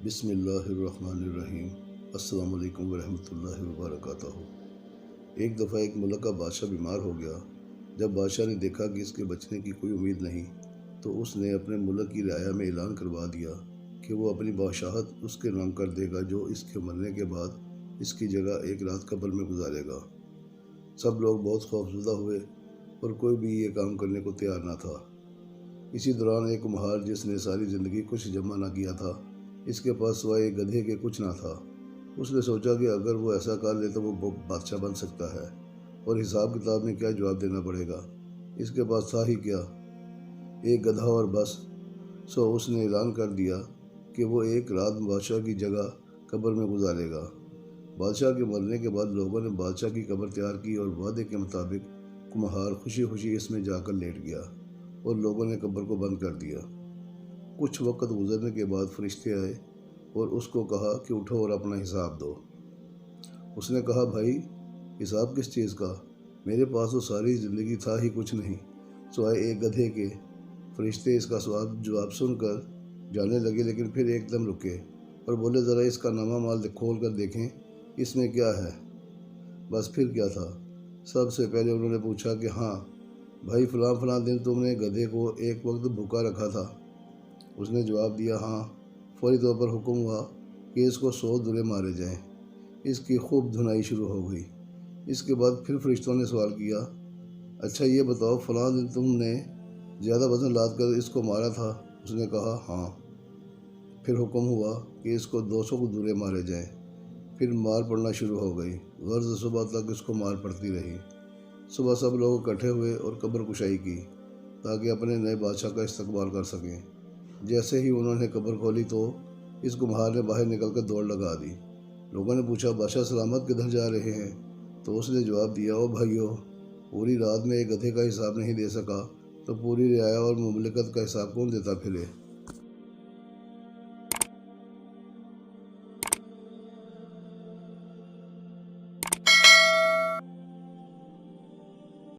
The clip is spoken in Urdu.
بسم اللہ الرحمن الرحیم۔ السلام علیکم ورحمۃ اللہ وبرکاتہ۔ ایک دفعہ ایک ملک کا بادشاہ بیمار ہو گیا۔ جب بادشاہ نے دیکھا کہ اس کے بچنے کی کوئی امید نہیں تو اس نے اپنے ملک کی رعایا میں اعلان کروا دیا کہ وہ اپنی بادشاہت اس کے نام کر دے گا جو اس کے مرنے کے بعد اس کی جگہ ایک رات قبر میں گزارے گا۔ سب لوگ بہت خوفزدہ ہوئے اور کوئی بھی یہ کام کرنے کو تیار نہ تھا۔ اسی دوران ایک کمہار جس نے ساری زندگی کچھ جمع نہ کیا تھا، اس کے پاس سوائے گدھے کے کچھ نہ تھا۔ اس نے سوچا کہ اگر وہ ایسا کر لے تو وہ بادشاہ بن سکتا ہے، اور حساب کتاب میں کیا جواب دینا پڑے گا، اس کے پاس تھا ہی کیا، ایک گدھا اور بس۔ سو اس نے اعلان کر دیا کہ وہ ایک رات بادشاہ کی جگہ قبر میں گزارے گا۔ بادشاہ کے مرنے کے بعد لوگوں نے بادشاہ کی قبر تیار کی اور وعدے کے مطابق کمہار خوشی خوشی اس میں جا کر لیٹ گیا اور لوگوں نے قبر کو بند کر دیا۔ کچھ وقت گزرنے کے بعد فرشتے آئے اور اس کو کہا کہ اٹھو اور اپنا حساب دو۔ اس نے کہا، بھائی حساب کس چیز کا؟ میرے پاس تو ساری زندگی تھا ہی کچھ نہیں سوائے ایک گدھے کے۔ فرشتے اس کا جواب سن کر جانے لگے، لیکن پھر ایک دم رکے اور بولے، ذرا اس کا نامہ مال کھول کر دیکھیں، اس میں کیا ہے؟ بس پھر کیا تھا؟ سب سے پہلے انہوں نے پوچھا کہ ہاں بھائی، فلاں فلاں دن تم نے گدھے کو ایک وقت بھوکا رکھا تھا؟ اس نے جواب دیا، ہاں۔ فوری طور پر حکم ہوا کہ اس کو 100 دورے مارے جائیں۔ اس کی خوب دھنائی شروع ہو گئی۔ اس کے بعد پھر فرشتوں نے سوال کیا، اچھا یہ بتاؤ، فلاں دن تم نے زیادہ وزن لاد کر اس کو مارا تھا؟ اس نے کہا، ہاں۔ پھر حکم ہوا کہ اس کو 200 دورے مارے جائیں۔ پھر مار پڑنا شروع ہو گئی، غرض صبح تک اس کو مار پڑتی رہی۔ صبح سب لوگ اکٹھے ہوئے اور قبر کشائی کی تاکہ اپنے نئے بادشاہ کا استقبال کر سکیں۔ جیسے ہی انہوں نے قبر کھولی تو اس کمہار نے باہر نکل کر دوڑ لگا دی۔ لوگوں نے پوچھا، بادشاہ سلامت کدھر جا رہے ہیں؟ تو اس نے جواب دیا، او بھائیو، پوری رات میں ایک گدھے کا حساب نہیں دے سکا تو پوری رعایا اور مملکت کا حساب کون دیتا پھرے؟